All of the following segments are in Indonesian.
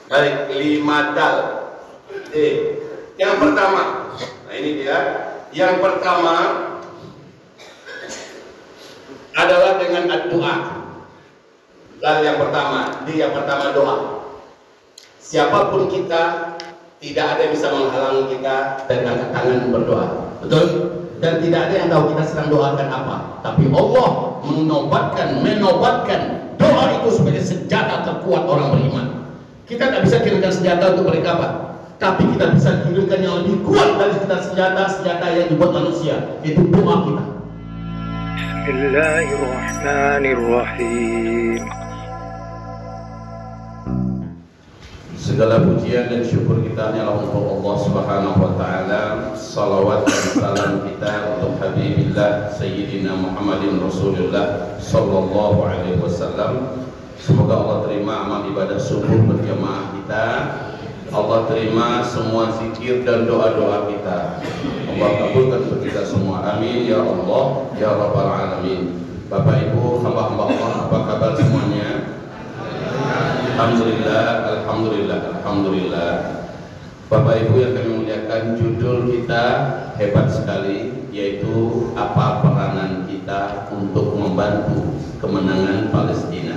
Baik, 5 dal. Yang pertama, nah ini dia. Yang pertama adalah dengan doa. Dal yang pertama, yang pertama doa. Siapapun kita, tidak ada yang bisa menghalangi kita dari angkat tangan berdoa. Betul? Dan tidak ada yang tahu kita sedang doakan apa. Tapi Allah menobatkan doa itu sebagai senjata terkuat orang beriman. Kita tidak bisa kirimkan senjata untuk mereka apa? Tapi kita bisa kirimkan yang lebih kuat dari senjata yang dibuat manusia, yaitu doa kita. Bismillahirrahmanirrahim. Segala pujian dan syukur kita hanyalah untuk Allah Subhanahu wa taala. Salawat dan salam kita untuk Habibillah Sayyidina Muhammadin Rasulullah sallallahu alaihi wasallam. Semoga Allah terima amal ibadah subuh berjamaah kita. Allah terima semua zikir dan doa-doa kita. Allah kabulkan untuk kita semua. Amin ya Allah ya rabbal alamin. Bapak Ibu hamba-hamba Allah, apa kabar semuanya? Alhamdulillah, alhamdulillah, alhamdulillah. Bapak Ibu yang kami muliakan, judul kita hebat sekali, yaitu apa peranan kita untuk membantu kemenangan Palestina.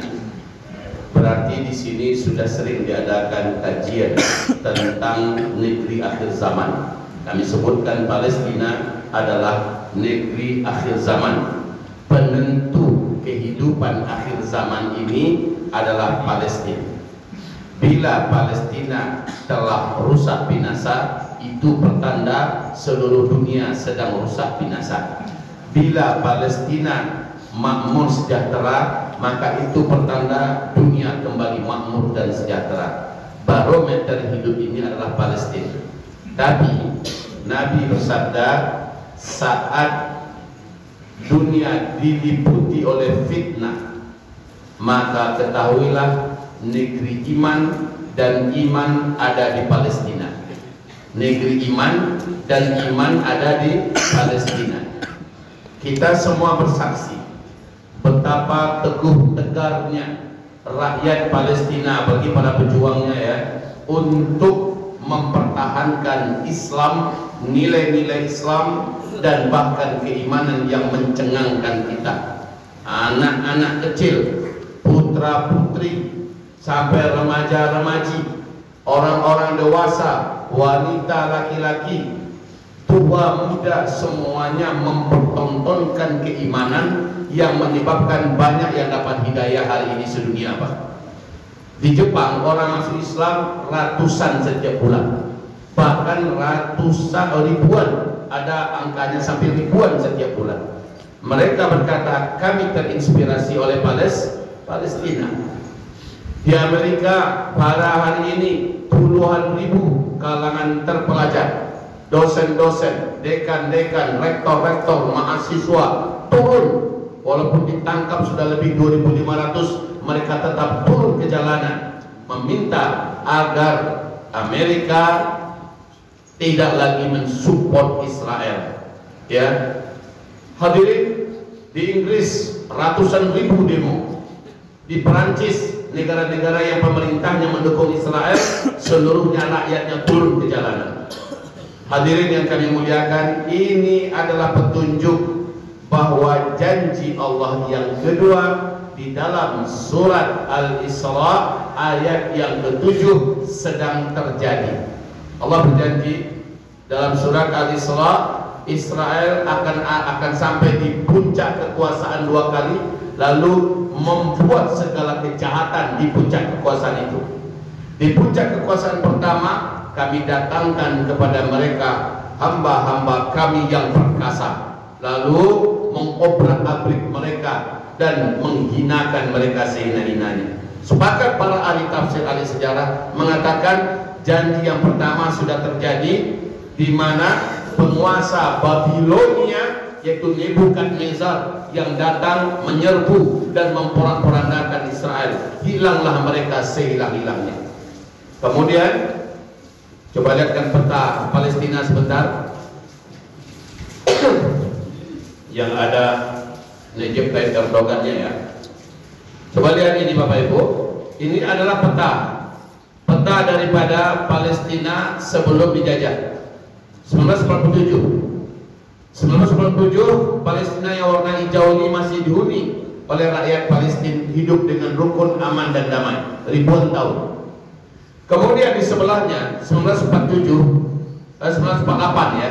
Berarti di sini sudah sering diadakan kajian tentang negeri akhir zaman. Kami sebutkan Palestina adalah negeri akhir zaman. Penentu kehidupan akhir zaman ini adalah Palestina. Bila Palestina telah rusak binasa, itu pertanda seluruh dunia sedang rusak binasa. Bila Palestina makmur sejahtera, maka itu pertanda dunia kembali makmur dan sejahtera. Barometer hidup ini adalah Palestina. Tapi Nabi bersabda, saat dunia diliputi oleh fitnah, maka ketahuilah negeri iman dan iman ada di Palestina. Negeri iman dan iman ada di Palestina. Kita semua bersaksi betapa teguh tegarnya rakyat Palestina bagi para pejuangnya ya, untuk mempertahankan Islam, nilai-nilai Islam dan bahkan keimanan yang mencengangkan kita. Anak-anak kecil, putra-putri, sampai remaja-remaji, orang-orang dewasa, wanita, laki-laki, tua, muda, semuanya mempertontonkan keimanan yang menyebabkan banyak yang dapat hidayah hari ini sedunia, Pak. Di Jepang orang masuk Islam ratusan setiap bulan, bahkan ratusan ribuan, ada angkanya sampai ribuan setiap bulan. Mereka berkata kami terinspirasi oleh Palestina. Di Amerika pada hari ini puluhan ribu kalangan terpelajar, dosen-dosen, dekan-dekan, rektor-rektor, mahasiswa turun. Walaupun ditangkap sudah lebih 2.500, mereka tetap turun ke jalanan meminta agar Amerika tidak lagi mensupport Israel. Ya, hadirin, di Inggris ratusan ribu demo, di Perancis, negara-negara yang pemerintahnya mendukung Israel, seluruhnya rakyatnya turun ke jalanan. Hadirin yang kami muliakan, ini adalah petunjuk bahwa janji Allah yang kedua di dalam surat Al-Isra ayat yang ke-7 sedang terjadi. Allah berjanji dalam surat Al-Isra, Israel akan sampai di puncak kekuasaan 2 kali, lalu membuat segala kejahatan di puncak kekuasaan itu. Di puncak kekuasaan pertama, kami datangkan kepada mereka hamba-hamba kami yang perkasa, lalu mengobrak-abrik mereka dan menghinakan mereka sehina-hinanya. Sepakat para ahli tafsir, ahli sejarah mengatakan janji yang pertama sudah terjadi, di mana penguasa Babilonia yaitu Nebukadnezar yang datang menyerbu dan memporak-porandakan Israel. Hilanglah mereka sehilang-hilangnya. Kemudian coba lihatkan peta Palestina sebentar. Yang ada Recep Tayyip Erdogan-nya ya. Coba lihat ini Bapak Ibu. Ini adalah peta peta daripada Palestina sebelum dijajah. 1997 Palestina yang warna hijau ini masih dihuni oleh rakyat Palestina, hidup dengan rukun, aman dan damai ribuan tahun. Kemudian di sebelahnya 1948 ya,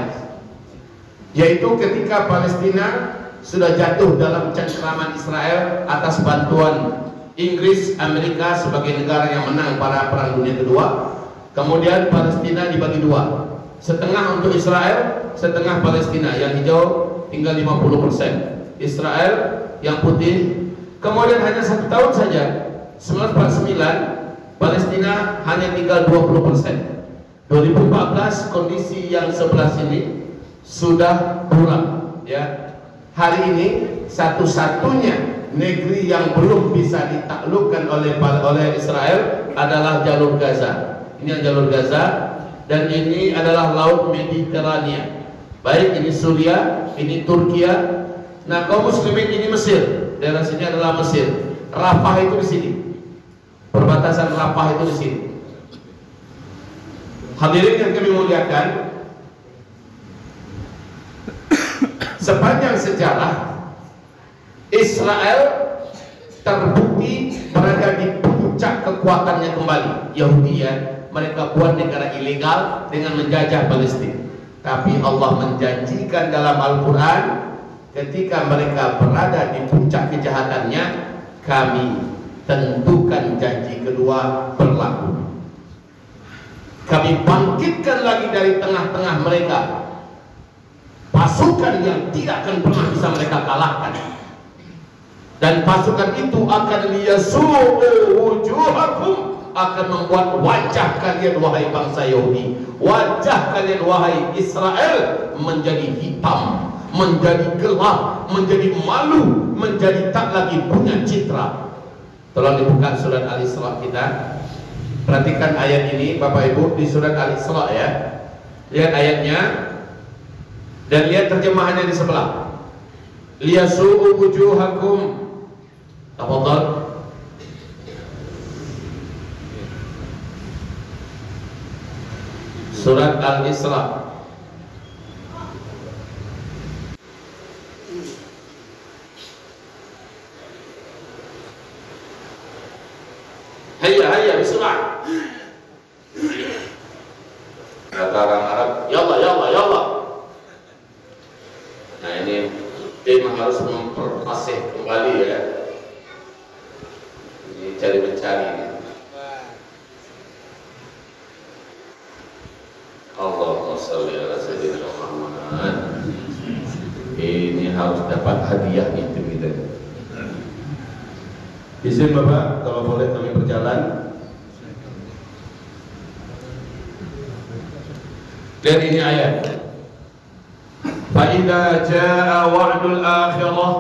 yaitu ketika Palestina sudah jatuh dalam cengkraman Israel atas bantuan Inggris, Amerika sebagai negara yang menang pada Perang Dunia Kedua. Kemudian Palestina dibagi dua, setengah untuk Israel, setengah Palestina. Yang hijau tinggal 50%, Israel yang putih. Kemudian hanya 1 tahun saja, 1949 Palestina hanya tinggal 20%. 2014 kondisi yang sebelah sini sudah berubah ya. Hari ini satu-satunya negeri yang belum bisa ditaklukkan oleh Israel adalah jalur Gaza. Ini yang jalur Gaza, dan ini adalah Laut Mediterania. Baik ini Suriah, ini Turkiya. Nah, kaum muslimin ini Mesir. Daerah sini adalah Mesir. Rafah itu di sini. Perbatasan Rafah itu di sini. Hadirin yang kami muliakan, sepanjang sejarah Israel terbukti berada di puncak kekuatannya kembali. Yahudi ya, mereka buat negara ilegal dengan menjajah Palestina. Tapi Allah menjanjikan dalam Al-Quran, ketika mereka berada di puncak kejahatannya, kami tentukan janji kedua berlaku. Kami bangkitkan lagi dari tengah-tengah mereka pasukan yang tidak akan pernah bisa mereka kalahkan, dan pasukan itu akan liyasu'u wujuhakum, akan membuat wajah kalian wahai bangsa Yahudi, wajah kalian wahai Israel menjadi hitam, menjadi gelap, menjadi malu, menjadi tak lagi punya citra. Tolong dibuka surat Al-Isra kita. Perhatikan ayat ini Bapak Ibu di surat Al-Isra ya. Lihat ayatnya dan lihat terjemahannya di sebelah. Liyasu'u wujuhakum. Tafadhal. Surat Al-Isra. Hayya bismillah. Kata orang Arab, yallah yallah yallah. Nah ini tim harus memperfasih kembali ya. Ini cari mencari ini. Allahumma sholli ala sayyidina Muhammad. Ini harus dapat hadiah itu gitu. Izin Bapak, kalau boleh kami berjalan. Dan ini ayat. Fa idza jaa wa'dul akhirah,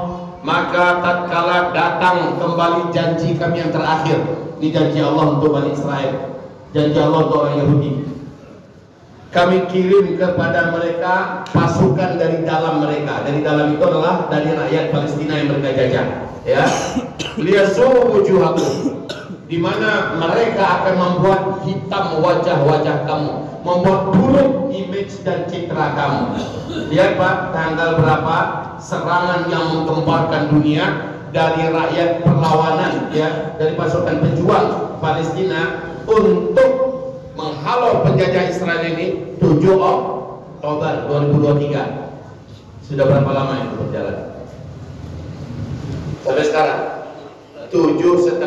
maka tatkala datang kembali janji kami yang terakhir. Ini janji Allah untuk Bani Israel, janji Allah untuk orang Yahudi. Kami kirim kepada mereka pasukan dari dalam mereka. Dari dalam itu adalah dari rakyat Palestina yang mereka jajah ya. Liyasu'u wujuhakum, di mana mereka akan membuat hitam wajah-wajah kamu, membuat buruk image dan citra kamu. Lihat Pak, tanggal berapa serangan yang menggemparkan dunia dari rakyat perlawanan ya, dari pasukan pejuang Palestina untuk menghalau penjajah Israel ini 7 Oktober 2023. Sudah berapa lama itu berjalan? Sampai sekarang 7,5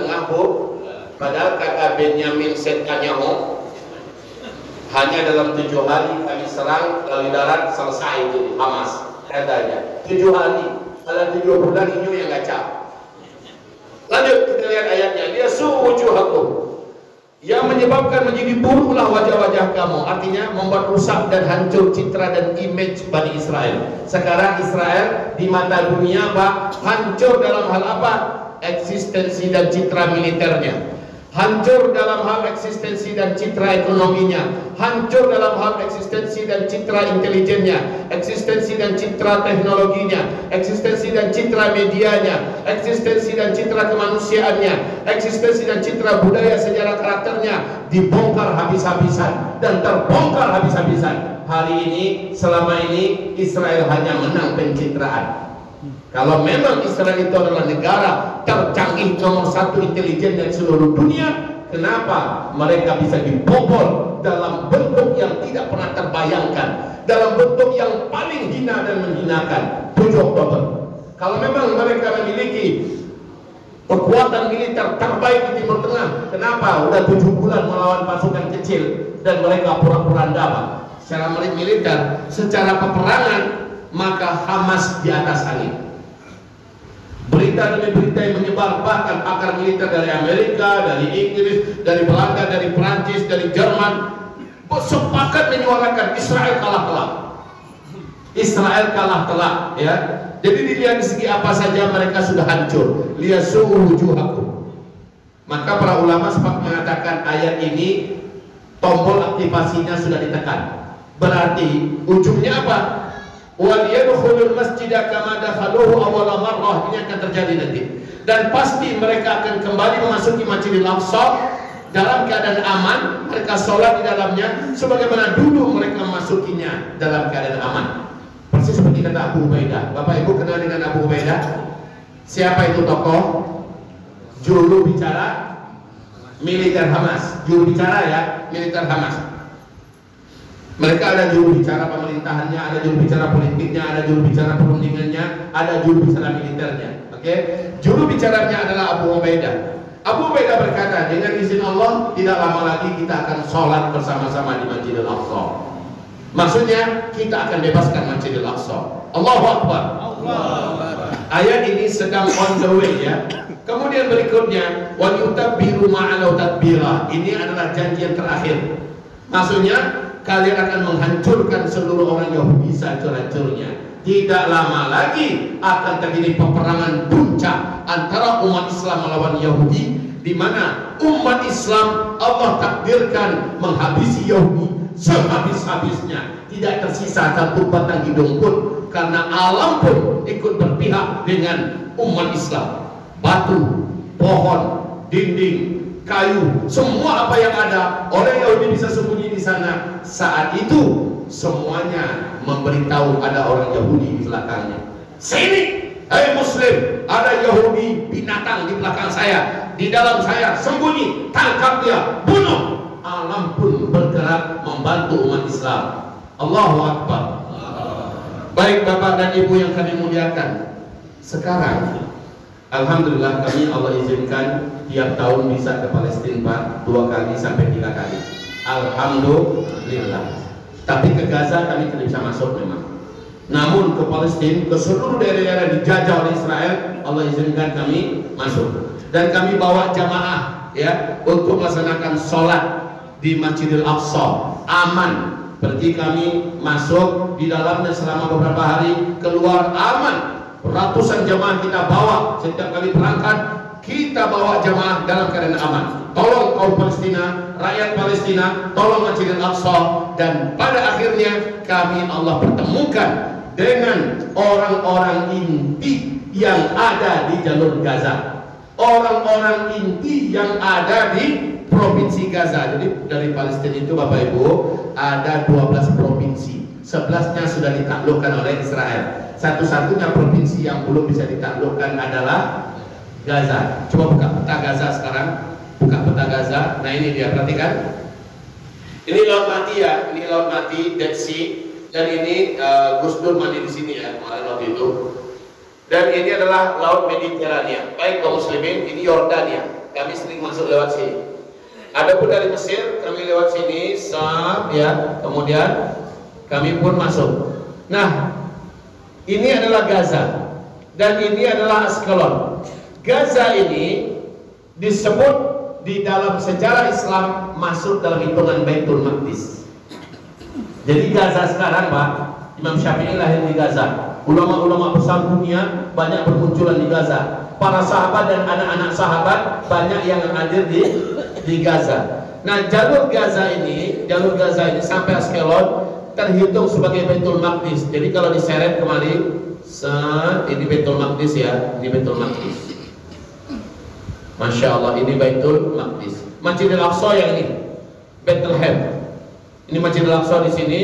padahal kata Benyamin Netanyahu, hanya dalam 7 hari kami serang melalui darat, selesai itu Hamas katanya. 7 hari, dalam 7 bulan ini yang gacap. Lanjut kita lihat ayatnya. Dia wujuhakum, yang menyebabkan menjadi buruklah wajah-wajah kamu, artinya membuat rusak dan hancur citra dan image Bani Israel. Sekarang Israel di mata dunia Pak hancur dalam hal apa? Eksistensi dan citra militernya. hancur dalam hal eksistensi dan citra ekonominya, hancur dalam hal eksistensi dan citra intelijennya, eksistensi dan citra teknologinya, eksistensi dan citra medianya, eksistensi dan citra kemanusiaannya, eksistensi dan citra budaya sejarah karakternya dibongkar habis-habisan dan terbongkar habis-habisan. Hari ini, selama ini Israel hanya menang pencitraan. Kalau memang Israel itu adalah negara tercanggih nomor 1 intelijen di seluruh dunia, kenapa mereka bisa dibobol dalam bentuk yang tidak pernah terbayangkan, dalam bentuk yang paling hina dan menghinakan? 7 Oktober. Kalau memang mereka memiliki kekuatan militer terbaik di Timur Tengah, kenapa udah 7 bulan melawan pasukan kecil dan mereka pura-pura ndama? Secara militer, secara peperangan, maka Hamas di atas angin. Berita demi berita yang menyebar, bahkan pakar militer dari Amerika, dari Inggris, dari Belanda, dari Prancis, dari Jerman sepakat menyuarakan Israel kalah telak. Israel kalah telak, ya. Jadi dilihat di segi apa saja mereka sudah hancur. Lihat suhu wujuhakum. Maka para ulama sepakat mengatakan ayat ini tombol aktivasinya sudah ditekan. Berarti ujungnya apa? وَلْيَدْخُلُوا الْمَسْجِدَ كَمَا دَخَلُوهُ أَوَّلَ مَرَّةٍ. Ini akan terjadi nanti. Dan pasti mereka akan kembali memasuki Masjidil Aqsa dalam keadaan aman. Mereka sholat di dalamnya sebagaimana dulu mereka memasukinya dalam keadaan aman. Persis seperti kata Abu Ubaidah. Bapak Ibu kenal dengan Abu Ubaidah? Siapa itu tokoh? Juru bicara militer Hamas. Juru bicara ya, militer Hamas. Mereka ada juru bicara pemerintahannya, ada juru bicara politiknya, ada juru bicara perundingannya, ada juru bicara militernya. Oke, juru bicaranya adalah Abu Ubaidah. Abu Ubaidah berkata, dengan izin Allah tidak lama lagi kita akan sholat bersama-sama di Masjidil Aqsa. Maksudnya kita akan bebaskan Masjidil Aqsa. Allahu Akbar. Ayat ini sedang on the way ya. Kemudian berikutnya, wa yutabbiru ma'alau tadbira. Ini adalah janji yang terakhir. Maksudnya kalian akan menghancurkan seluruh orang Yahudi sehancur-hancurnya. Tidak lama lagi akan terjadi peperangan puncak antara umat Islam melawan Yahudi, di mana umat Islam Allah takdirkan menghabisi Yahudi sehabis-habisnya. Tidak tersisa satu batang hidung pun, karena alam pun ikut berpihak dengan umat Islam. Batu, pohon, dinding, kayu, semua apa yang ada, orang Yahudi bisa sembunyi di sana. Saat itu semuanya memberitahu ada orang Yahudi di belakangnya. Sini, hai Muslim, ada Yahudi binatang di belakang saya, di dalam saya, sembunyi, tangkap dia, bunuh. Alam pun bergerak membantu umat Islam. Allahu Akbar. Baik Bapak dan Ibu yang kami muliakan, sekarang alhamdulillah kami Allah izinkan tiap tahun bisa ke Palestina 2 kali sampai 3 kali. Alhamdulillah. Tapi ke Gaza kami tidak bisa masuk memang. Namun ke Palestina, ke seluruh daerah-daerah dijajah oleh Israel, Allah izinkan kami masuk. Dan kami bawa jamaah ya untuk melaksanakan sholat di Masjidil Aqsa. Aman. Pergi kami masuk di dalamnya selama beberapa hari, keluar aman. Ratusan jamaah kita bawa setiap kali berangkat, kita bawa jamaah dalam keadaan aman. Tolong kaum Palestina, rakyat Palestina, tolong Masjidil Aqsa. Dan pada akhirnya kami Allah pertemukan dengan orang-orang inti yang ada di jalur Gaza, orang-orang inti yang ada di provinsi Gaza. Jadi dari Palestina itu Bapak Ibu ada 12 provinsi, 11-nya sudah ditaklukkan oleh Israel. Satu-satunya provinsi yang belum bisa ditaklukkan adalah Gaza. Coba buka peta Gaza sekarang, buka peta Gaza. Nah ini dia, perhatikan. Ini laut mati ya, ini laut mati, Dead Sea. Dan ini Gus Dur mandi di sini ya kemarin waktu itu. Dan ini adalah laut Mediterania. Baik kaum muslimin, ini Yordania. Kami sering masuk lewat sini. Adapun dari Mesir kami lewat sini, ya. Kemudian kami pun masuk. Nah, ini adalah Gaza dan ini adalah Askelon. Gaza ini disebut di dalam sejarah Islam masuk dalam hitungan Baitul Maqdis. Jadi Gaza sekarang, Pak, Imam Syafi'i lahir di Gaza. Ulama-ulama besar dunia banyak bermunculan di Gaza. para sahabat dan anak-anak sahabat banyak yang hadir di Gaza. Nah, jalur Gaza ini sampai Askelon terhitung sebagai Baitul Maqdis. Jadi kalau diseret kemari, ini Baitul Maqdis ya, ini Baitul Maqdis. Masya Allah, ini Baitul Maqdis. Masjidil Aqsa yang ini, Bethlehem. Ini Masjidil Aqsa di sini,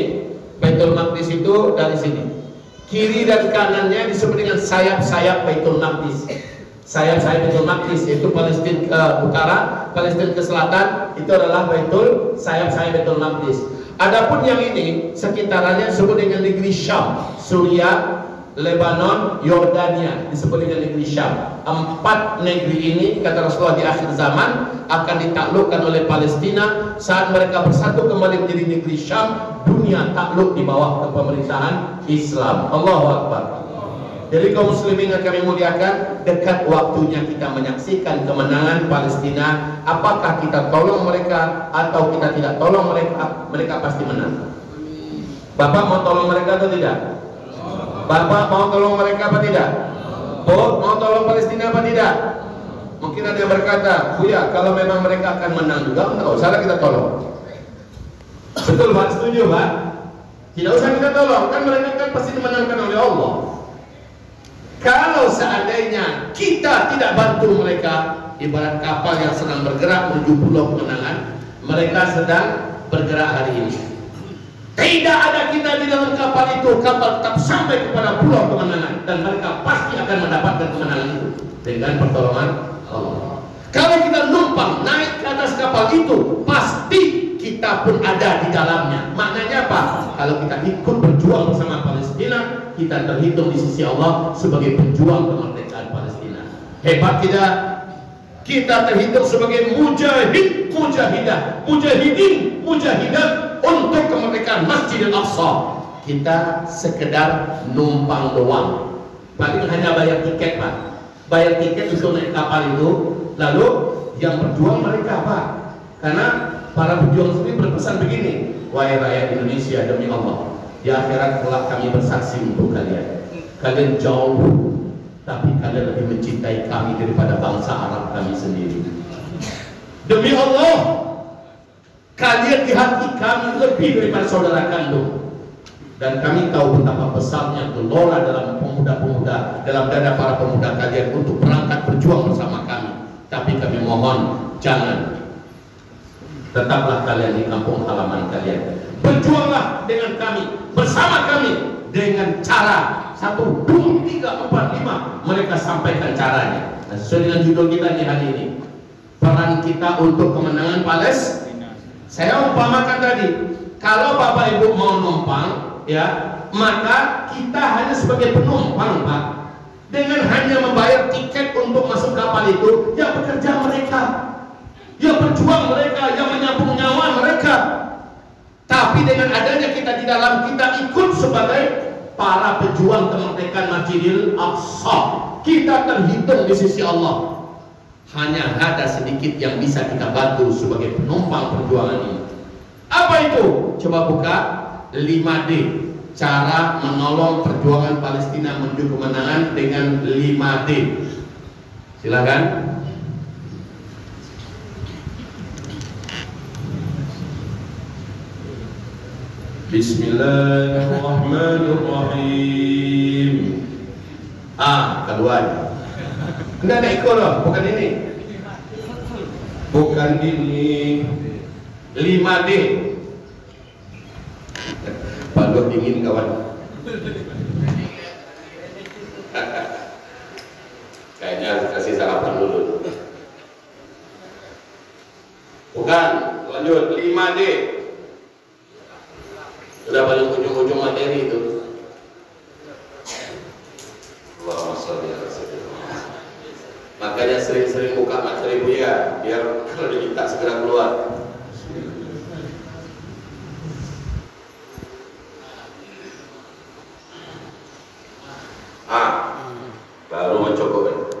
Baitul Maqdis itu dari sini. Kiri dan kanannya disebut dengan sayap-sayap Baitul Maqdis. Sayap-sayap Baitul Maqdis itu Palestina ke utara, Palestina ke selatan, itu adalah Baitul sayap-sayap Baitul Maqdis. Adapun yang ini sekitarannya disebut dengan negeri Syam, Suriah, Lebanon, Yordania, disebut dengan negeri Syam. 4 negeri ini kata Rasulullah di akhir zaman akan ditaklukkan oleh Palestina. Saat mereka bersatu kembali menjadi negeri Syam, dunia takluk di bawah kepemerintahan Islam. Allahu Akbar. Jadi kaum muslimin yang kami muliakan, dekat waktunya kita menyaksikan kemenangan Palestina. Apakah kita tolong mereka atau kita tidak tolong mereka, mereka pasti menang. Bapak mau tolong mereka atau tidak? Bapak mau tolong mereka apa tidak? Bu, mau tolong Palestina apa tidak? Mungkin ada yang berkata, Buya, kalau memang mereka akan menang juga, enggak usah kita tolong. Betul Pak? Setuju Pak? Tidak usah kita tolong, kan mereka kan pasti dimenangkan oleh Allah. Kalau seandainya kita tidak bantu mereka, ibarat kapal yang sedang bergerak menuju pulau kemenangan, mereka sedang bergerak hari ini. Tidak ada kita di dalam kapal itu, kapal tetap sampai kepada pulau kemenangan dan mereka pasti akan mendapatkan kemenangan itu dengan pertolongan Allah. Kalau kita numpang naik ke atas kapal itu, pasti kita pun ada di dalamnya. Maknanya apa? Kalau kita ikut berjuang bersama Palestina, kita terhitung di sisi Allah sebagai pejuang kemerdekaan Palestina. Hebat tidak? Kita terhitung sebagai mujahid, mujahidah, mujahidin, mujahidat untuk kemerdekaan Masjidil Aqsa. Kita sekedar numpang doang. Paling hanya bayar tiket Pak. Bayar tiket untuk naik kapal itu. Lalu yang berjuang mereka Pak. Karena para pejuang sendiri berpesan begini, wahai rakyat Indonesia, demi Allah, di akhirat kelak kami bersaksi untuk kalian. Kalian jauh, tapi kalian lebih mencintai kami daripada bangsa Arab kami sendiri. Demi Allah, kalian di hati kami lebih daripada saudara kandung. Dan kami tahu betapa besarnya gelora dalam pemuda-pemuda, dalam dada para pemuda kalian untuk berangkat berjuang bersama kami. Tapi kami mohon, jangan. Tetaplah kalian di kampung halaman kalian. Berjuanglah dengan kami, bersama kami, dengan cara 1, 2, 3, 4, 5. Mereka sampaikan caranya. Nah, sesuai dengan judul kita di hari ini, peran kita untuk kemenangan Palestina. Saya umpamakan tadi, kalau Bapak Ibu mau numpang, ya, maka kita hanya sebagai penumpang, Pak. Dengan hanya membayar tiket untuk masuk kapal itu, yang bekerja mereka, yang berjuang mereka, yang menyambung nyawa mereka. Tapi dengan adanya kita di dalam, kita ikut sebagai para pejuang kemerdekaan Masjidil Aqsa. Kita terhitung di sisi Allah. Hanya ada sedikit yang bisa kita bantu sebagai penumpang perjuangan ini. Apa itu? Coba buka 5D. Cara menolong perjuangan Palestina menuju kemenangan dengan 5D. Silakan. Bismillahirrahmanirrahim. Kedua. Enggak ada ikut loh, bukan ini. Bukan ini. 5D. Palu dingin kawan. Kayaknya harus kasih sarapan dulu. Bukan, lanjut 5D. Sudah paling ujung-ujung materi itu. Allahumma sholli ala sayyidina. Makanya sering-sering buka materi Buya, biar kalau diminta segera keluar. Baru mencukupkan.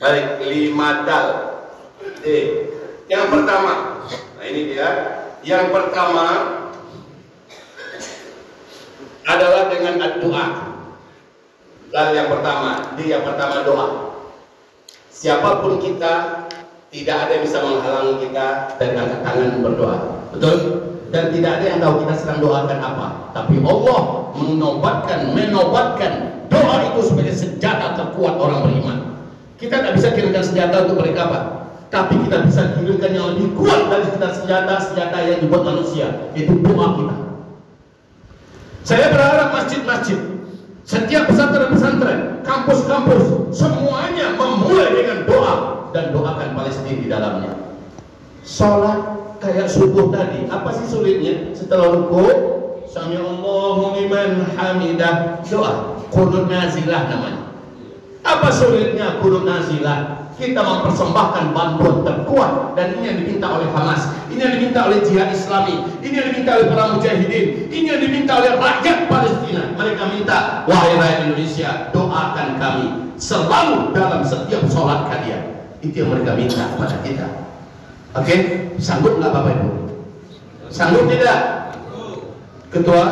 Baik, 5 dal. Yang pertama, nah ini dia. Yang pertama adalah dengan doa. Lalu yang pertama doa. siapapun kita, tidak ada yang bisa menghalangi kita dari angkat tangan berdoa. Betul? Dan tidak ada yang tahu kita sedang doakan apa. Tapi Allah menobatkan doa itu sebagai senjata terkuat orang beriman. Kita tidak bisa kirimkan senjata untuk mereka apa? Tapi kita bisa kirimkan yang lebih kuat dari senjata yang dibuat manusia, yaitu doa kita. Saya berharap masjid-masjid, setiap pesantren-pesantren, kampus-kampus, semuanya memulai dengan doa dan doakan Palestina di dalamnya. Sholat kayak subuh tadi, apa sih sulitnya? Setelah ruku, Sami Allahu liman hamidah, doa qunut nazilah namanya. Apa sulitnya qunut nazilah? Kita mempersembahkan bantuan terkuat, dan ini yang diminta oleh Hamas, ini yang diminta oleh Jihad Islami, ini yang diminta oleh para mujahidin, ini yang diminta oleh rakyat Palestina. Mereka minta, wahai rakyat Indonesia, doakan kami selalu dalam setiap sholat kalian. Itu yang mereka minta kepada kita. Oke, sanggup nggak Bapak Ibu? Sanggup tidak? Ketua,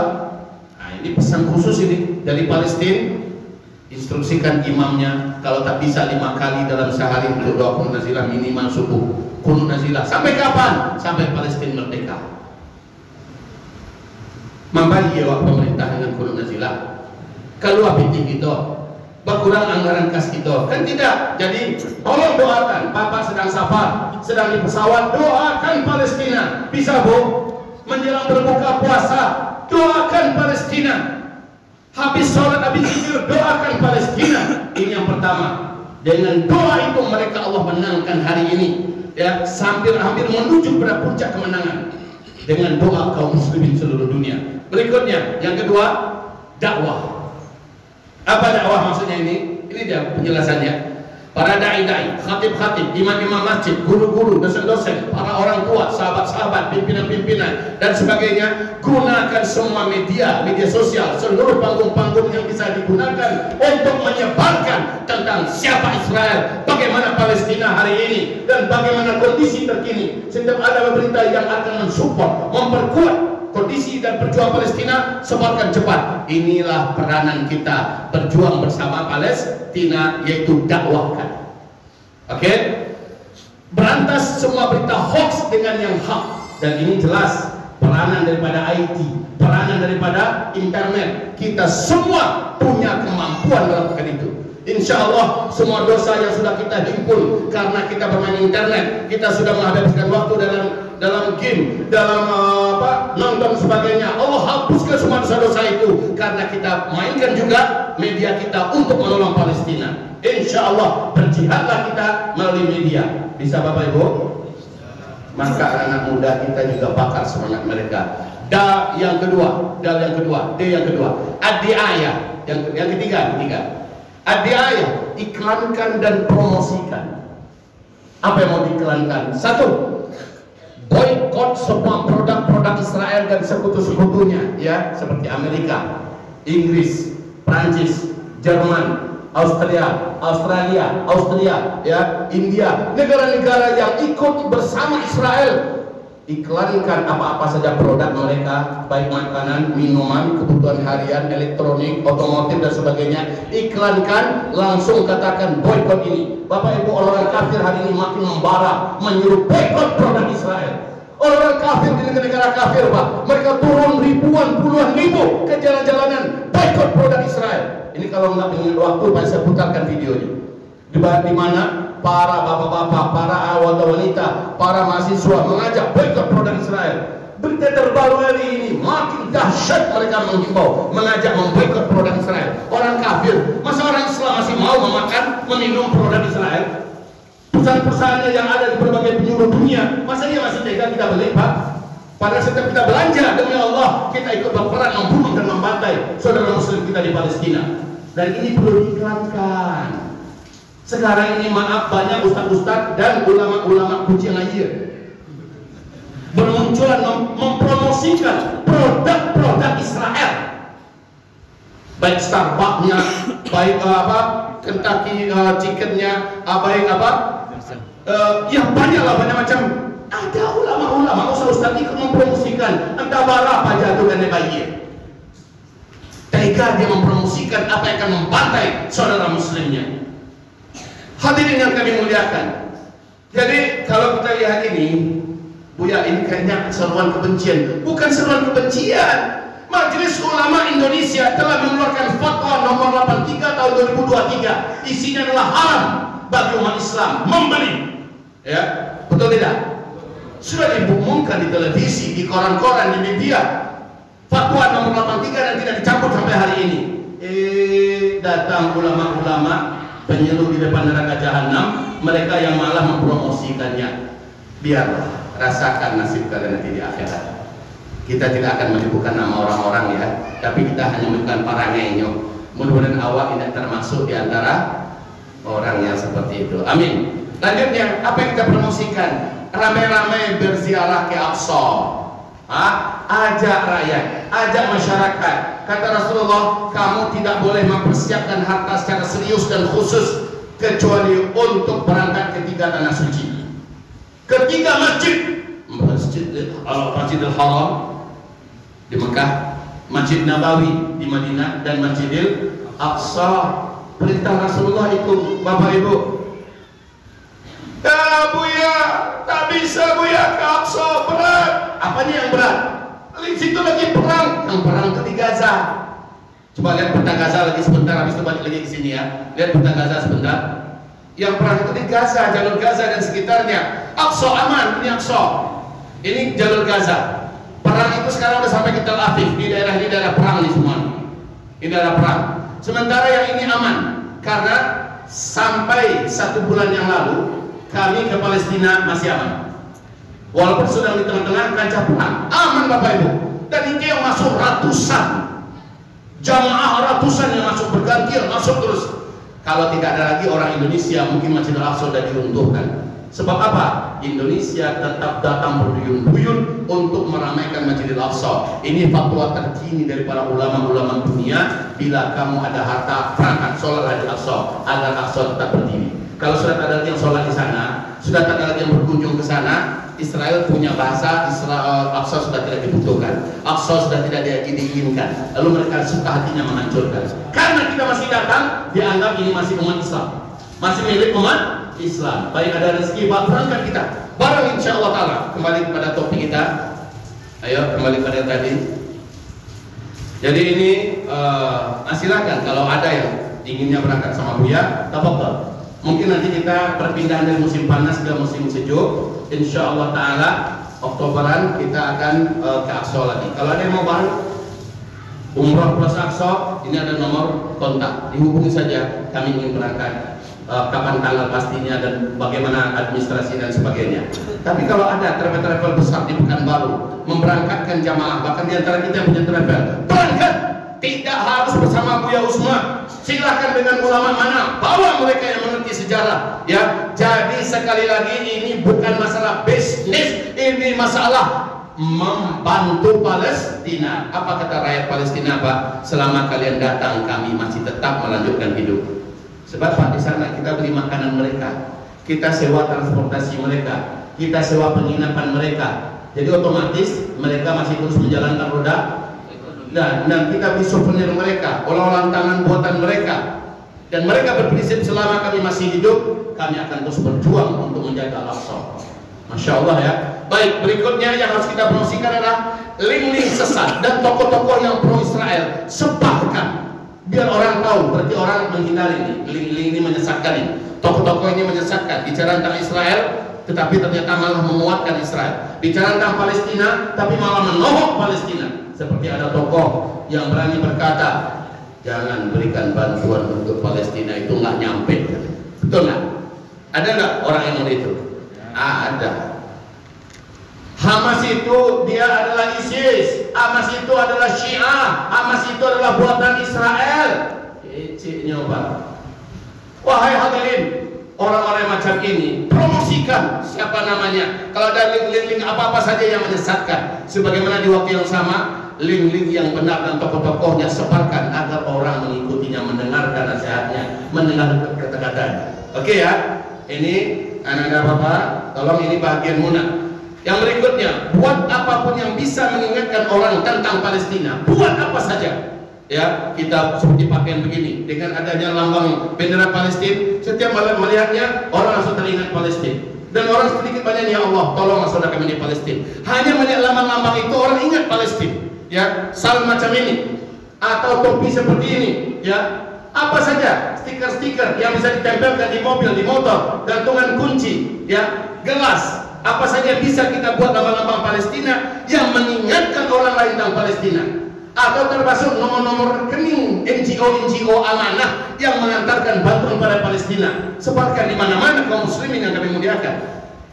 nah ini pesan khusus ini dari Palestina. Instruksikan imamnya, kalau tak bisa 5 kali dalam sehari untuk doa qunut nazilah, minimal subuh qunut nazilah. Sampai kapan? Sampai Palestina merdeka. Mampai ya waktu pemerintah dengan qunut nazilah. Kalau apiti gitu, berkurang anggaran kas gitu, kan tidak. Jadi tolong doakan. Bapak sedang safar, sedang di pesawat, doakan Palestina. Bisa Bu? Menjelang berbuka puasa, doakan Palestina. Habis sholat, habis zikir, doakan Palestina. Ini yang pertama. Dengan doa itu mereka Allah menangkan hari ini, ya, hampir menuju pada puncak kemenangan dengan doa kaum muslimin seluruh dunia. Berikutnya, yang kedua, dakwah. Apa dakwah maksudnya ini? Ini dia penjelasannya. Para dai-dai, khatib-khatib, imam-imam masjid, guru-guru, dosen-dosen, para orang tua, sahabat-sahabat, pimpinan-pimpinan, dan sebagainya, gunakan semua media sosial, seluruh panggung-panggung yang bisa digunakan untuk menyebarkan tentang siapa Israel, bagaimana Palestina hari ini, dan bagaimana kondisi terkini. Setiap ada berita yang akan mensupport, memperkuat kondisi dan perjuangan Palestina, sebarkan cepat. Inilah peranan kita berjuang bersama Palestina, yaitu dakwahkan. Oke? Berantas semua berita hoax dengan yang hak. Dan ini jelas peranan daripada IT, peranan daripada internet. Kita semua punya kemampuan melakukan itu. Insya Allah semua dosa yang sudah kita himpun karena kita bermain internet, kita sudah menghabiskan waktu dalam game, dalam nonton sebagainya, Allah hapuskan semua dosa-dosa itu karena kita mainkan juga media kita untuk menolong Palestina. Insya Allah berjihadlah kita melalui media. Bisa Bapak Ibu? Maka anak muda kita juga bakar semangat mereka. Yang kedua, D yang kedua, adiayah. Yang ketiga. Adiayah, iklankan dan promosikan. Apa yang mau diiklankan? Satu, boykot semua produk-produk Israel dan sekutu-sekutunya, ya, seperti Amerika, Inggris, Prancis, Jerman, Australia, ya, India, negara-negara yang ikut bersama Israel. Iklankan apa-apa saja produk mereka, baik makanan, minuman, kebutuhan harian, elektronik, otomotif dan sebagainya. Iklankan, langsung katakan boykot ini. Bapak Ibu, orang kafir hari ini makin membara, menyuruh boykot produk Israel. Orang kafir di negara kafir, Pak, mereka turun ribuan, puluhan ribu ke jalan-jalanan boykot produk Israel. Ini kalau nggak ingin waktu, saya putarkan videonya. Di mana para bapak-bapak, para wanita, para mahasiswa mengajak boykot produk Israel. Berita terbaru hari ini, makin dahsyat mereka menghimbau, mengajak memboykot produk Israel. Orang kafir, masa orang Islam masih mau memakan, meminum produk Israel? Perusahaan-perusahaannya yang ada di berbagai penjuru dunia, masa dia masih tega kita beli, Pak? Padahal setiap kita belanja, demi Allah, kita ikut berperan membunuh dan membantai saudara muslim kita di Palestina. Dan ini perlu diiklankan. Sekarang ini maaf, banyak ustaz-ustaz dan ulama-ulama kucing air bermunculan mempromosikan produk-produk Israel, baik Starbucksnya, baik Kentucky chickennya, baik ya banyaklah, banyak macam. Ada ulama-ulama, ustaz-ustaz ikut mempromosikan, entah berapa jatuhkan bayi. Tega dia mempromosikan apa yang akan membantai saudara muslimnya. Hadirin yang kami muliakan, jadi kalau kita lihat ini, Buya, ini kayaknya seruan kebencian. Bukan seruan kebencian. Majelis Ulama Indonesia telah mengeluarkan fatwa nomor 83 tahun 2023. Isinya adalah haram bagi umat Islam membeli. Ya, betul tidak? Sudah diumumkan di televisi, di koran-koran, di media. Fatwa nomor 83 dan tidak dicabut sampai hari ini. Datang ulama-ulama penyeluruh di depan neraka jahanam, mereka yang malah mempromosikannya. Biarlah, rasakan nasib kalian nanti di akhirat. Kita tidak akan menyebutkan nama orang-orang ya, tapi kita hanya menyebutkan parangenyo. Mudah-mudahan awak tidak termasuk di antara orang yang seperti itu. Amin. Lanjutnya, apa yang kita promosikan? Ramai-ramai berziarah ke Aqsa. Ajak rakyat, ajak masyarakat. Kata Rasulullah, kamu tidak boleh mempersiapkan harta secara serius dan khusus kecuali untuk berangkat ke 3 tanah suci. Ketiga Masjidil Haram di Mekah, Masjid Nabawi di Madinah, dan Masjidil Aqsa. Perintah Rasulullah itu, Bapak Ibu. Ya Buya, tak bisa Buya ke Aqsa, berat. Apanya yang berat? Di situ lagi perang. Yang perang itu di Gaza. Coba lihat peta Gaza lagi sebentar, habis itu balik lagi ke sini ya. Lihat peta Gaza sebentar. Yang perang itu di Gaza, jalur Gaza dan sekitarnya. Aqsa aman, ini Aqsa. Ini jalur Gaza. Perang itu sekarang udah sampai ke Tel Aviv. Di daerah perang nih semua. Ini daerah perang. Sementara yang ini aman, karena sampai 1 bulan yang lalu kami ke Palestina masih aman. Walaupun sudah di tengah-tengah kancah perang, aman Bapak Ibu. Dan ini yang masuk ratusan, jamaah ratusan yang masuk bergantian, masuk terus. Kalau tidak ada lagi orang Indonesia, mungkin Masjidil Aqsa sudah diruntuhkan. Sebab apa? Indonesia tetap datang berduyun-duyun untuk meramaikan Masjidil Aqsa. Ini fatwa terkini dari para ulama-ulama dunia. Bila kamu ada harta, berangkat sholat di Aqsa agar Aqsa tetap berdiri. Kalau sudah tak ada lagi yang sholat di sana, sudah tak ada lagi yang berkunjung ke sana, Israel punya bahasa, Aqsa sudah tidak dibutuhkan, Aqsa sudah tidak diinginkan. Lalu mereka suka hatinya menghancurkan. Karena kita masih datang, dianggap ini masih umat Islam, masih milik umat Islam. Baik, ada rezeki, Pak, berangkat kita bareng insya Allah ta'ala. Kembali kepada topik kita. Ayo kembali pada tadi. Jadi ini silakan kalau ada yang inginnya berangkat sama Buya, tafadhol. Mungkin nanti kita perpindahan dari musim panas ke musim sejuk. Insya Allah ta'ala Oktoberan kita akan ke Aqsa lagi. Kalau ada yang mau bareng Umrah plus Aqsa, ini ada nomor kontak, dihubungi saja. Kami ingin berangkat. Kapan tanggal pastinya dan bagaimana administrasi dan sebagainya. Tapi kalau ada travel besar di Pekanbaru memberangkatkan jamaah, bahkan di antara kita yang punya travel, berangkat, tidak harus bersama Buya Usman. Silakan dengan ulama mana, bawa mereka yang mengerti sejarah. Ya, jadi sekali lagi ini bukan masalah bisnis, ini masalah membantu Palestina. Apa kata rakyat Palestina, Pak? Selama kalian datang, kami masih tetap melanjutkan hidup. Sebab Pak, di sana kita beli makanan mereka, kita sewa transportasi mereka, kita sewa penginapan mereka. Jadi otomatis mereka masih terus menjalankan roda. Dan kita beli souvenir mereka, oleh-oleh tangan buatan mereka. Dan mereka berprinsip selama kami masih hidup, kami akan terus berjuang untuk menjaga Al-Aqsa. Masya Allah ya. Baik, berikutnya yang harus kita promosikan adalah link-link sesat dan tokoh-tokoh yang pro-Israel. Sebarkan. Biar orang tahu, berarti orang menghindari ini. Link-link ini menyesatkan ini. Tokoh-tokoh ini menyesatkan. Bicara tentang Israel, tetapi ternyata malah menguatkan Israel. Bicara tentang Palestina, tapi malah menohok Palestina. Seperti ada tokoh yang berani berkata, jangan berikan bantuan untuk Palestina, itu nggak nyampe. Betul nggak? Ada nggak orang yang itu? Ada. Hamas itu dia adalah ISIS, Hamas itu adalah Syiah, Hamas itu adalah buatan Israel. Kecilnya Pak. Wahai hadirin, orang-orang macam ini promosikan siapa namanya. Kalau ada link-link apa-apa saja yang menyesatkan, sebagaimana di waktu yang sama link-link yang benar dan tokoh-tokohnya sebarkan agar orang mengikutinya, mendengarkan nasihatnya, mendengar kata-katanya. Oke ya, ini anak-anak Bapak, tolong ini bagian munah. Yang berikutnya, buat apapun yang bisa mengingatkan orang tentang Palestina, buat apa saja. ya kita seperti pakaian begini dengan adanya lambang bendera Palestina, setiap melihatnya orang langsung teringat Palestina, dan orang sedikit banyak, ya Allah tolonglah saudara kami di Palestina. Hanya melihat lambang-lambang itu orang ingat Palestina, ya sal macam ini atau topi seperti ini, ya apa saja stiker-stiker yang bisa ditempelkan di mobil, di motor, gantungan kunci, ya gelas, apa saja bisa kita buat lambang-lambang Palestina yang mengingatkan orang lain tentang Palestina. Atau termasuk nomor-nomor rekening NGO amanah yang mengantarkan bantuan pada Palestina, sebarkan di mana-mana kaum muslimin yang kami muliakan.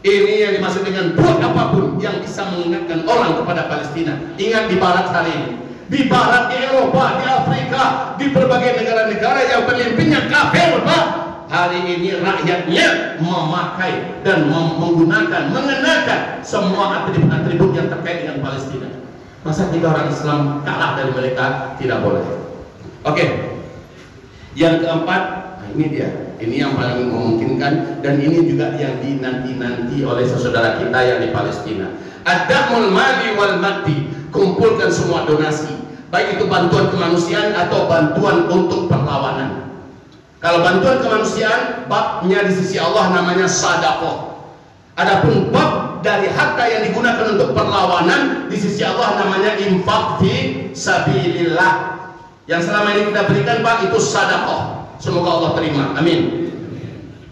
Ini yang dimaksud dengan buat apapun yang bisa mengingatkan orang kepada Palestina. Ingat di barat hari ini, di barat, di Eropa, di Afrika, di berbagai negara-negara yang pemimpinnya kafir, Pak, hari ini rakyatnya memakai dan menggunakan, mengenakan semua atribut-atribut yang terkait dengan Palestina. Masa kita orang Islam kalah dari mereka? Tidak boleh. Oke. Yang keempat, nah ini dia. Ini yang paling memungkinkan, dan ini juga yang dinanti-nanti oleh saudara kita yang di Palestina. Ad-damul mali wal maddi. Kumpulkan semua donasi, baik itu bantuan kemanusiaan atau bantuan untuk perlawanan. Kalau bantuan kemanusiaan, babnya di sisi Allah namanya sedekah. Adapun bab dari harta yang digunakan untuk perlawanan di sisi Allah namanya infak fi sabilillah. Yang selama ini kita berikan, Pak, itu sedekah. Semoga Allah terima. Amin.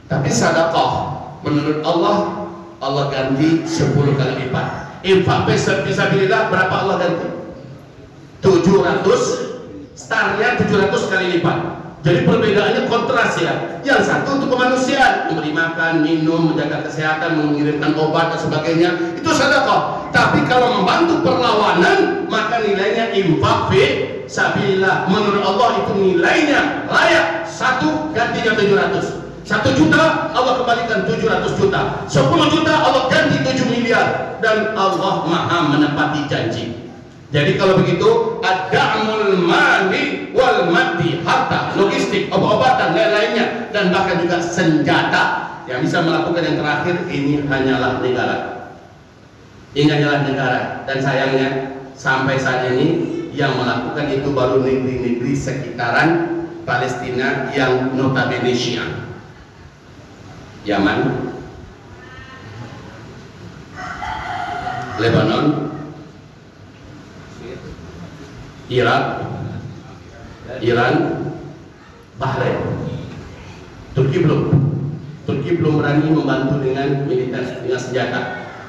Tapi sedekah menurut Allah, Allah ganti 10 kali lipat. Infak fi sabilillah berapa Allah ganti? 700. Startnya 700 kali lipat. Jadi perbedaannya kontras, ya. Yang satu untuk kemanusiaan, memberi makan, minum, menjaga kesehatan, mengirimkan obat dan sebagainya, itu sedekah. Tapi kalau membantu perlawanan, maka nilainya infak fi sabilillah. Menurut Allah itu nilainya layak. 1 gantinya 700. 1 juta Allah kembalikan 700 juta. 10 juta Allah ganti 7 miliar. Dan Allah Maha menepati janji. Jadi kalau begitu, ad-da'mul mali wal maddi, harta, logistik, obat-obatan, lain-lainnya, dan bahkan juga senjata. Yang bisa melakukan yang terakhir ini hanyalah negara. Ini hanyalah negara. Dan sayangnya sampai saat ini yang melakukan itu baru negeri-negeri sekitaran Palestina yang notabene Syiah. Yaman, Lebanon, Irak, Iran, Bahrain. Turki belum berani membantu dengan militer, dengan senjata.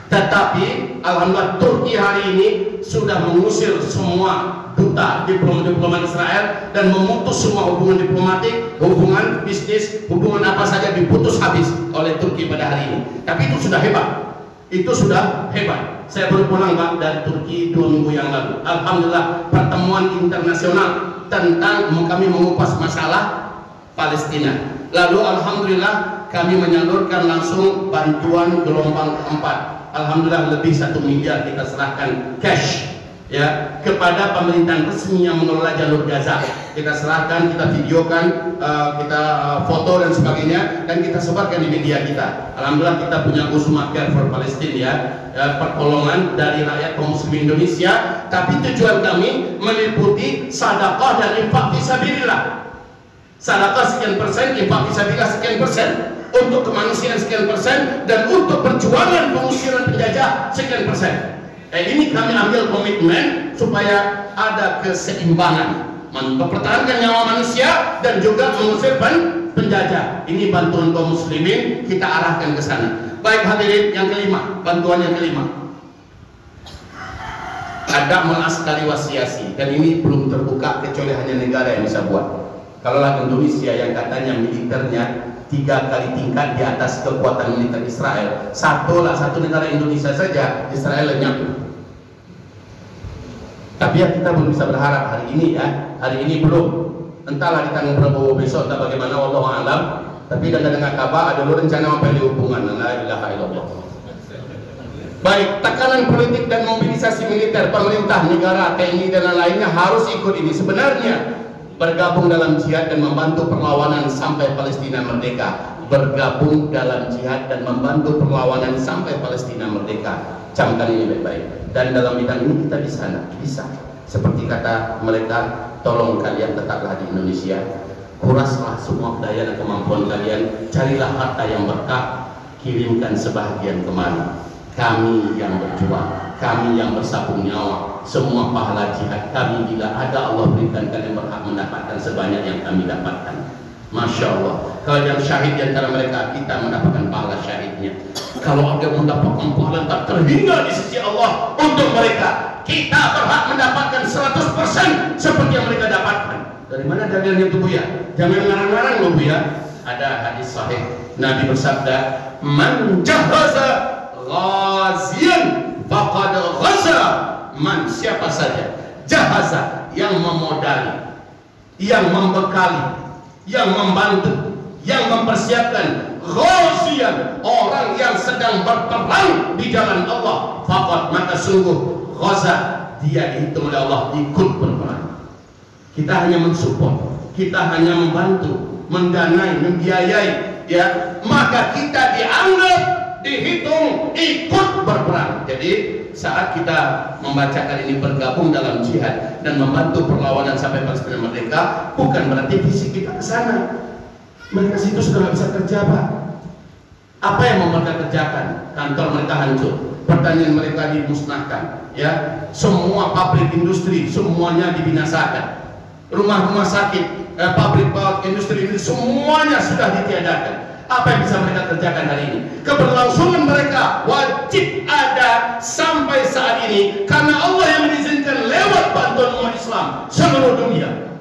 Tetapi alhamdulillah Turki hari ini sudah mengusir semua duta diplomat Israel dan memutus semua hubungan diplomatik, hubungan bisnis, hubungan apa saja diputus habis oleh Turki pada hari ini. Tapi itu sudah hebat. Itu sudah hebat. Saya baru pulang, Pak, dari Turki 2 minggu yang lalu. Alhamdulillah, pertemuan internasional tentang kami mengupas masalah Palestina. Lalu alhamdulillah kami menyalurkan langsung bantuan gelombang 4. Alhamdulillah lebih 1 miliar kita serahkan cash, ya, kepada pemerintahan resmi yang mengelola jalur Gaza. Kita serahkan, kita videokan, kita foto dan sebagainya, dan kita sebarkan di media kita. Alhamdulillah kita punya Uzma Care for Palestine, ya, pertolongan dari rakyat kaum muslim Indonesia. Tapi tujuan kami meliputi sedekah dan infak fisabilillah. Sedekah sekian persen, infak fisabilillah sekian persen, untuk kemanusiaan sekian persen, dan untuk perjuangan pengusiran penjajah sekian persen. Ini kami ambil komitmen supaya ada keseimbangan, mempertahankan nyawa manusia dan juga mengusir penjajah. Ini bantuan kaum muslimin, kita arahkan ke sana. Baik hadirin, yang kelima, bantuan yang kelima, ada askari wasiasi, dan ini belum terbuka kecuali hanya negara yang bisa buat. Kalaulah Indonesia yang katanya militernya 3 kali tingkat di atas kekuatan militer Israel, satu negara Indonesia saja Israel lenyap. Tapi ya kita belum bisa berharap hari ini, ya, hari ini belum. Entahlah di tanggal Prabowo besok, entah bagaimana, wallahu a'lam. Tapi dengan kabar ada rencana apa di hubungan, la ilaha illallah. Baik, tekanan politik dan mobilisasi militer, pemerintah, negara, TNI dan lainnya harus ikut ini. Sebenarnya bergabung dalam jihad dan membantu perlawanan sampai Palestina merdeka. Bergabung dalam jihad dan membantu perlawanan sampai Palestina merdeka. Camkan ini baik-baik. Dan dalam bidang ini kita bisa. Seperti kata mereka, tolong kalian tetaplah di Indonesia, kuraslah semua daya dan kemampuan kalian, carilah harta yang berkah, kirimkan sebahagian kemari. Kami yang berjuang, kami yang bersabung nyawa, semua pahala jihad kami bila ada Allah berikan, kalian berhak mendapatkan sebanyak yang kami dapatkan. Masya Allah, kalau yang syahid di antara mereka, kita mendapatkan pahala syahidnya. Kalau ada mendapatkan pahala tak terhingga di sisi Allah untuk mereka, kita berhak mendapatkan 100% seperti yang mereka dapatkan. Dari mana dalilnya itu Bu ya? Jangan ngarang-ngarang loh Bu ya. Ada hadis sahih, Nabi bersabda, "Man jahaza ghazian faqad ghaza." Man, siapa saja jahaza, yang memodali, yang membekali, yang membantu, yang mempersiapkan, ghazian, orang yang sedang berperang di jalan Allah, faqad, maka sungguh ghaza, dia dihitung oleh Allah ikut berperang. Kita hanya mensupport, kita hanya membantu, mendanai, membiayai, ya, maka kita dianggap, dihitung ikut berperang. Jadi saat kita membacakan ini, bergabung dalam jihad dan membantu perlawanan sampai Palestina merdeka, bukan berarti fisik kita ke sana. Mereka situ sudah nggak bisa kerja Pak. Apa yang mau mereka kerjakan? Kantor mereka hancur, pertanian mereka dimusnahkan, ya, semua pabrik industri semuanya dibinasakan, rumah-rumah sakit, pabrik industri ini semuanya sudah ditiadakan. Apa yang bisa mereka kerjakan hari ini? Keberlangsungan mereka wajib ada sampai saat ini karena Allah yang mengizinkan lewat bantuan umat Islam seluruh dunia.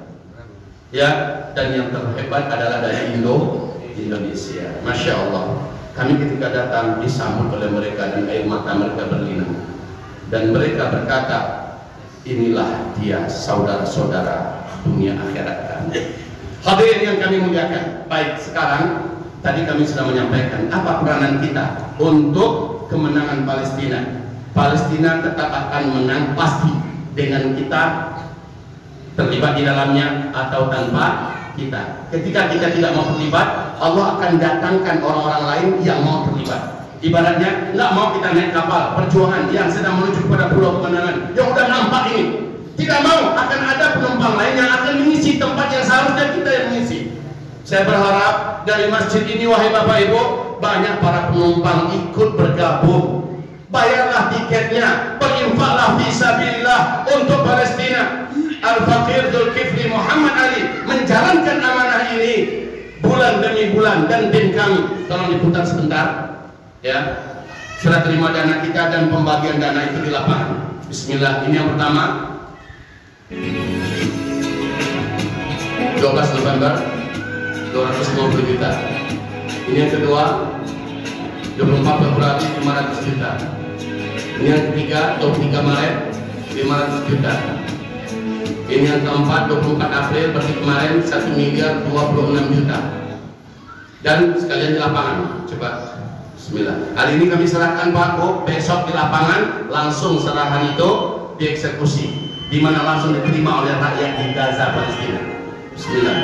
Ya, dan yang terhebat adalah dari Indonesia. Masya Allah. Kami ketika datang disambut oleh mereka dan air mata mereka berlinang. Dan mereka berkata, inilah dia saudara-saudara dunia akhirat kami. Hadirin yang kami muliakan, baik sekarang tadi kami sudah menyampaikan apa peranan kita untuk kemenangan Palestina. Palestina tetap akan menang pasti dengan kita terlibat di dalamnya atau tanpa kita. Ketika kita tidak mau terlibat, Allah akan datangkan orang-orang lain yang mau terlibat. Ibaratnya nggak mau kita naik kapal perjuangan yang sedang menuju kepada pulau kemenangan yang udah nampak ini, tidak mau, akan ada penumpang lain yang akan mengisi tempat yang seharusnya kita yang mengisi. Saya berharap dari masjid ini, wahai Bapak Ibu, banyak para penumpang ikut bergabung. Bayarlah tiketnya, berinfaklah fisabilillah untuk Palestina. Al-Faqir Zulkifli Muhammad Ali menjalankan amanah ini bulan demi bulan, dan tim kami tolong diputar sebentar, ya, serah terima dana kita dan pembagian dana itu di lapangan. Bismillah. Ini yang pertama, 12 November 250 juta. Ini yang kedua, 24 Februari 500 juta. Ini yang ketiga, 23 Maret 500 juta. Ini yang keempat, 24 April berarti kemarin 1 miliar 26 juta. Dan sekalian di lapangan, coba bismillah. Hari ini kami serahkan Pak Bu, besok di lapangan langsung serahan itu dieksekusi, di mana langsung diterima oleh rakyat di Gaza Palestina. Bismillah.